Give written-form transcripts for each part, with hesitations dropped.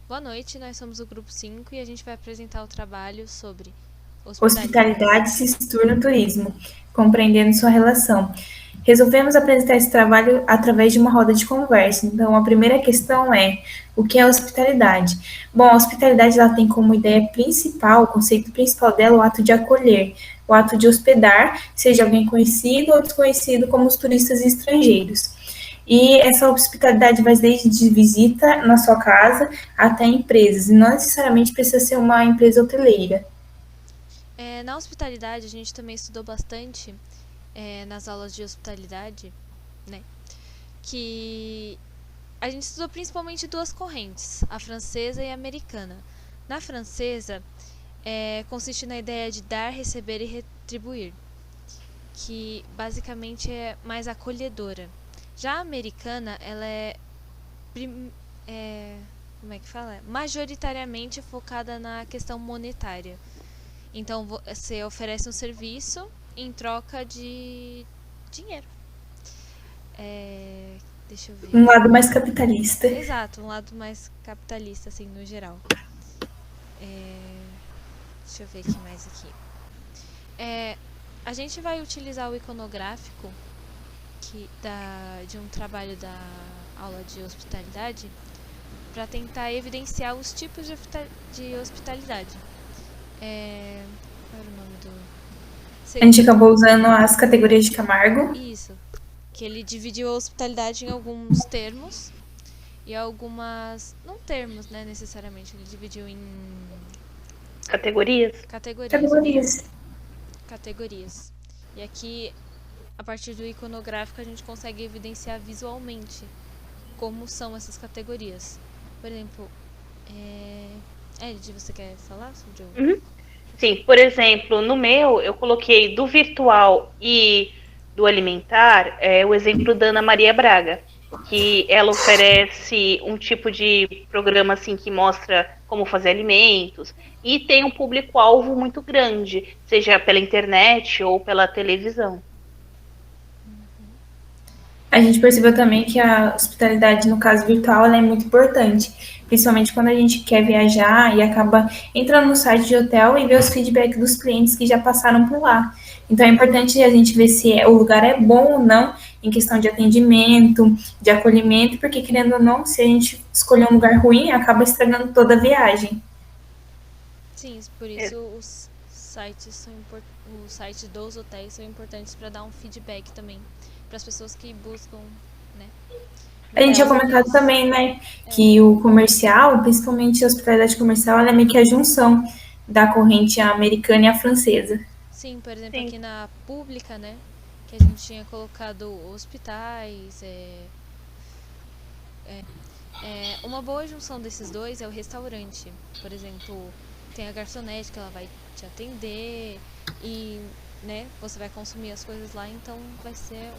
Boa noite, nós somos o grupo 5 e a gente vai apresentar o trabalho sobre hospitalidade. Hospitalidade se torna turismo, compreendendo sua relação. Resolvemos apresentar esse trabalho através de uma roda de conversa. Então, a primeira questão é: o que é hospitalidade? Bom, a hospitalidade ela tem como ideia principal, o conceito principal dela, o ato de acolher, o ato de hospedar, seja alguém conhecido ou desconhecido, como os turistas e estrangeiros. E essa hospitalidade vai desde visita na sua casa até empresas, e não necessariamente precisa ser uma empresa hoteleira. Na hospitalidade, a gente também estudou bastante nas aulas de hospitalidade, né? Que a gente estudou principalmente duas correntes, a francesa e a americana. Na francesa, consiste na ideia de dar, receber e retribuir, que basicamente é mais acolhedora. Já a americana, ela é como é que fala? Majoritariamente focada na questão monetária. Então você oferece um serviço em troca de dinheiro. É, deixa eu ver. Um lado mais capitalista. Exato, um lado mais capitalista, assim, no geral. É, deixa eu ver aqui mais aqui. É, a gente vai utilizar o iconográfico de um trabalho da aula de hospitalidade para tentar evidenciar os tipos de hospitalidade. Qual era o nome do. A gente acabou usando as categorias de Camargo. Isso. Que ele dividiu a hospitalidade em alguns termos e algumas. Não termos, né, necessariamente. Ele dividiu em Categorias? categorias, obrigada. Categorias. Categorias. E aqui, a partir do iconográfico, a gente consegue evidenciar visualmente como são essas categorias. Por exemplo, Elid, você quer falar sobre o. Uhum. Sim, por exemplo, no meu, eu coloquei do virtual e do alimentar, o exemplo da Ana Maria Braga, que ela oferece um tipo de programa assim que mostra como fazer alimentos e tem um público-alvo muito grande, seja pela internet ou pela televisão. A gente percebeu também que a hospitalidade, no caso virtual, ela é muito importante, principalmente quando a gente quer viajar e acaba entrando no site de hotel e ver os feedbacks dos clientes que já passaram por lá. Então é importante a gente ver se o lugar é bom ou não em questão de atendimento, de acolhimento, porque querendo ou não, se a gente escolher um lugar ruim, acaba estragando toda a viagem. Sim, por isso os sites dos hotéis são importantes para dar um feedback também para as pessoas que buscam, né, A gente melhorar tinha o comentado serviço. também, né, que o comercial, principalmente a hospitalidade comercial, ela é meio que a junção da corrente americana e a francesa. Sim, por exemplo, Sim. aqui na pública, né, que a gente tinha colocado hospitais, uma boa junção desses dois é o restaurante. Por exemplo, tem a garçonete que ela vai te atender e, né, você vai consumir as coisas lá, então vai ser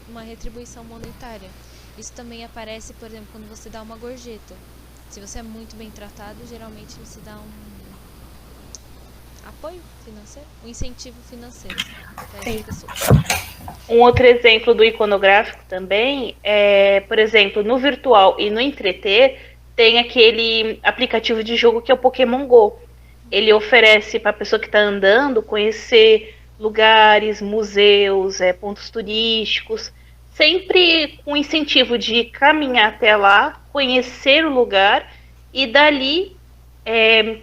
uma retribuição monetária. Isso também aparece, por exemplo, quando você dá uma gorjeta. Se você é muito bem tratado, geralmente você dá um apoio financeiro, um incentivo financeiro para essas Sim. pessoas. Um outro exemplo do iconográfico também é, por exemplo, no virtual e no entreter, tem aquele aplicativo de jogo que é o Pokémon Go. Ele oferece para a pessoa que está andando conhecer lugares, museus, pontos turísticos, sempre com o incentivo de caminhar até lá, conhecer o lugar e dali,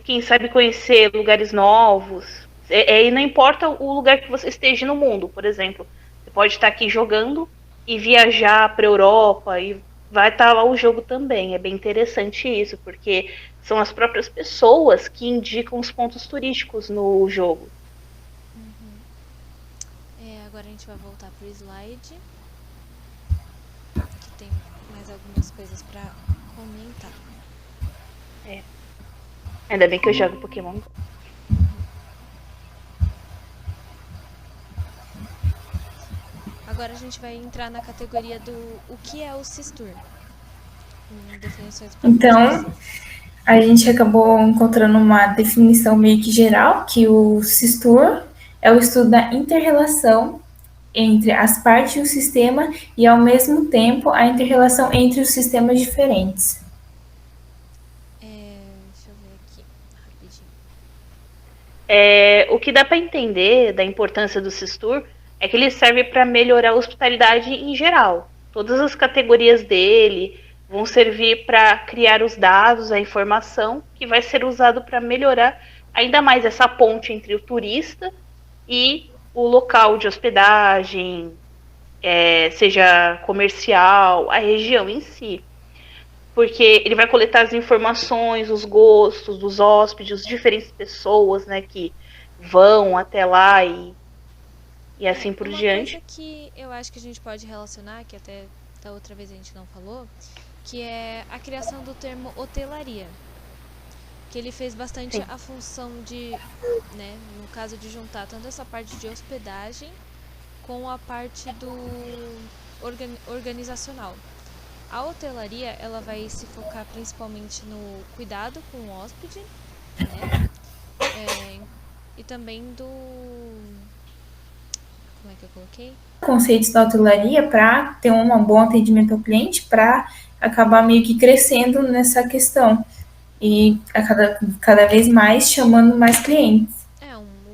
quem sabe, conhecer lugares novos. E não importa o lugar que você esteja no mundo, por exemplo. Você pode estar aqui jogando e viajar para a Europa e vai estar lá o jogo também. É bem interessante isso, porque são as próprias pessoas que indicam os pontos turísticos no jogo. Agora a gente vai voltar pro slide, que tem mais algumas coisas para comentar. É. Ainda bem que eu jogo Pokémon. Agora a gente vai entrar na categoria do o que é o Sistur, com definições para Então, vocês. a gente acabou encontrando uma definição meio que geral, que o SISTUR é o estudo da interrelação entre as partes do sistema e, ao mesmo tempo, a interrelação entre os sistemas diferentes. O que dá para entender da importância do Sistur é que ele serve para melhorar a hospitalidade em geral. Todas as categorias dele vão servir para criar os dados, a informação que vai ser usado para melhorar ainda mais essa ponte entre o turista e o local de hospedagem, seja comercial, a região em si. Porque ele vai coletar as informações, os gostos dos hóspedes, diferentes pessoas, né, que vão até lá e assim por diante. Uma coisa que eu acho que a gente pode relacionar, que até da outra vez a gente não falou, que é a criação do termo hotelaria. Que ele fez bastante Sim. a função de, né, no caso de juntar tanto essa parte de hospedagem com a parte do organizacional. A hotelaria, ela vai se focar principalmente no cuidado com o hóspede, né? E também do... Como é que eu coloquei? Conceitos da hotelaria para ter um bom atendimento ao cliente, para acabar meio que crescendo nessa questão e a cada vez mais chamando mais clientes.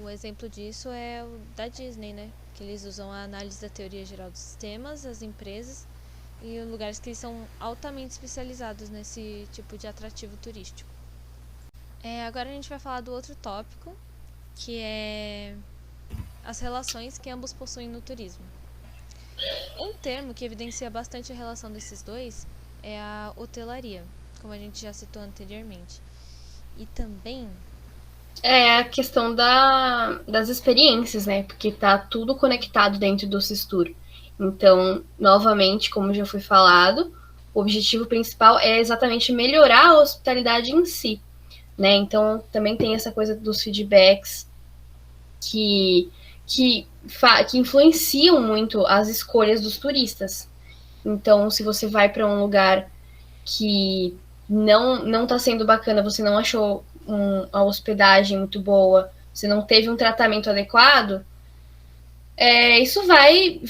Um exemplo disso é o da Disney, né? Que eles usam a análise da teoria geral dos sistemas, as empresas e lugares que são altamente especializados nesse tipo de atrativo turístico. Agora a gente vai falar do outro tópico, que é as relações que ambos possuem no turismo. Um termo que evidencia bastante a relação desses dois é a hotelaria, como a gente já citou anteriormente. E também é a questão das experiências, né? Porque tá tudo conectado dentro do Sistur. Então, novamente, como já foi falado, o objetivo principal é exatamente melhorar a hospitalidade em si, né? Então, também tem essa coisa dos feedbacks que influenciam muito as escolhas dos turistas. Então, se você vai para um lugar que não está sendo bacana, você não achou a hospedagem muito boa, você não teve um tratamento adequado, isso vai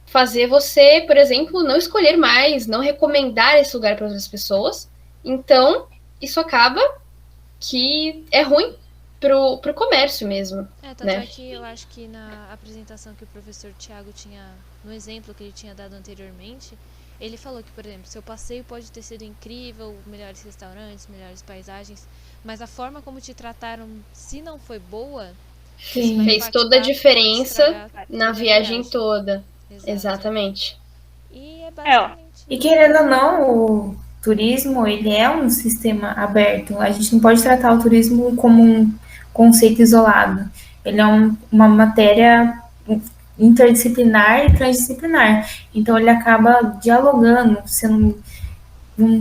fazer você, por exemplo, não escolher mais, não recomendar esse lugar para outras pessoas. Então, isso acaba que é ruim pro comércio mesmo. Tanto né? é que eu acho que na apresentação que o professor Tiago tinha, no exemplo que ele tinha dado anteriormente, ele falou que, por exemplo, seu passeio pode ter sido incrível, melhores restaurantes, melhores paisagens, mas a forma como te trataram, se não foi boa, Sim. Fez toda a diferença na viagem toda. Exato. Exatamente. E é basicamente E querendo ou não, o turismo, ele é um sistema aberto. A gente não pode tratar o turismo como um conceito isolado. Ele é uma matéria interdisciplinar e transdisciplinar. Então, ele acaba dialogando, se não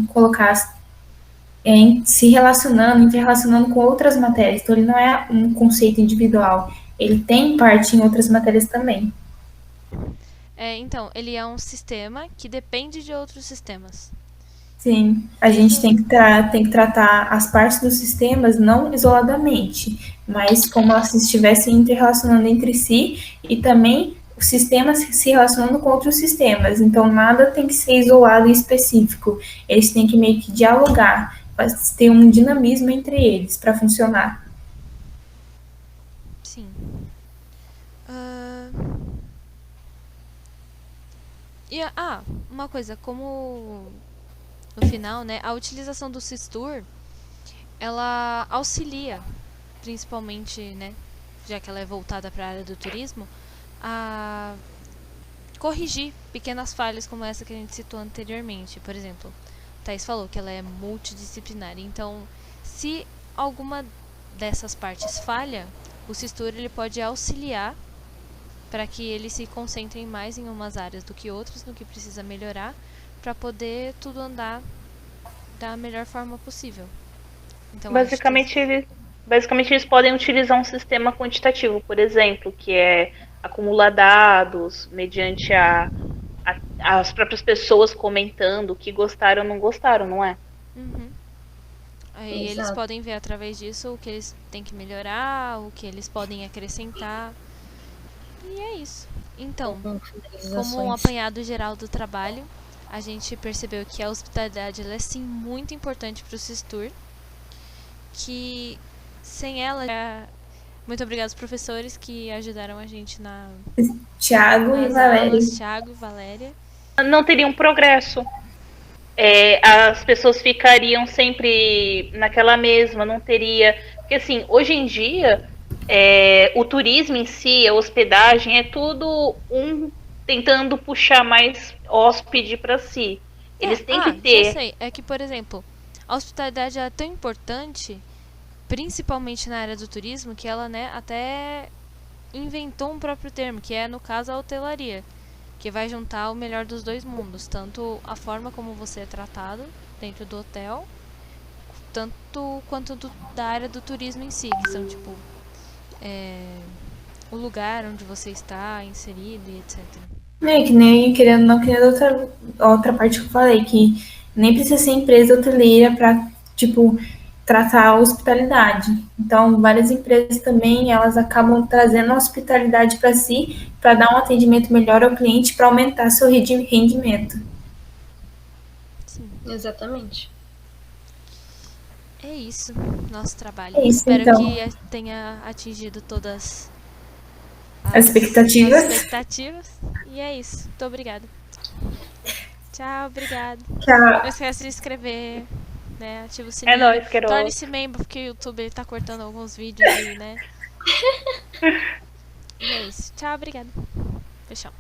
colocar se relacionando, interrelacionando com outras matérias. Então, ele não é um conceito individual. Ele tem parte em outras matérias também. Então, ele é um sistema que depende de outros sistemas. Sim, a gente tem que tratar as partes dos sistemas não isoladamente, mas como elas estivessem interrelacionando entre si e também os sistemas se relacionando com outros sistemas. Então, nada tem que ser isolado e específico. Eles têm que meio que dialogar, ter um dinamismo entre eles para funcionar. Sim. Uma coisa, como no final, né, a utilização do Sistur, ela auxilia, principalmente, né, já que ela é voltada para a área do turismo, a corrigir pequenas falhas como essa que a gente citou anteriormente. Por exemplo, a Thaís falou que ela é multidisciplinar, então se alguma dessas partes falha, o Sistur ele pode auxiliar para que eles se concentrem mais em umas áreas do que outras, no que precisa melhorar, para poder tudo andar da melhor forma possível. Então, basicamente eles podem utilizar um sistema quantitativo, por exemplo, que é acumular dados mediante as próprias pessoas comentando o que gostaram ou não gostaram, não é? Uhum. Aí eles podem ver através disso o que eles têm que melhorar, o que eles podem acrescentar. E é isso. Então, como um apanhado geral do trabalho, a gente percebeu que a hospitalidade ela é sim muito importante para o Sistur, que sem ela Muito obrigada aos professores que ajudaram a gente Thiago e nas Valéria. aulas, Thiago e Valéria. Não teria um progresso. As pessoas ficariam sempre naquela mesma, não teria. Porque assim, hoje em dia, o turismo em si, a hospedagem, é tudo tentando puxar mais hóspede para si. Eles têm que Já ter. sei. É que, por exemplo, a hospitalidade é tão importante, principalmente na área do turismo, que ela, né, até inventou um próprio termo, que é, no caso, a hotelaria, que vai juntar o melhor dos dois mundos, tanto a forma como você é tratado dentro do hotel, tanto quanto da área do turismo em si, que são, tipo, o lugar onde você está inserido e etc. Que nem querendo não querendo outra parte que eu falei, que nem precisa ser empresa hoteleira para, tipo, tratar a hospitalidade. Então, várias empresas também, elas acabam trazendo a hospitalidade para si, para dar um atendimento melhor ao cliente, para aumentar seu rendimento. Sim. Exatamente. É isso, nosso trabalho. É isso, Espero então. que tenha atingido todas As expectativas. expectativas. E é isso. Muito obrigada. Tchau, obrigado. Tchau. Não esquece de inscrever, né? Ativa o sininho. nóis, Queiroz. Torne-se membro, porque o YouTube ele tá cortando alguns vídeos e, né? E é isso. Tchau, obrigada. Fechou.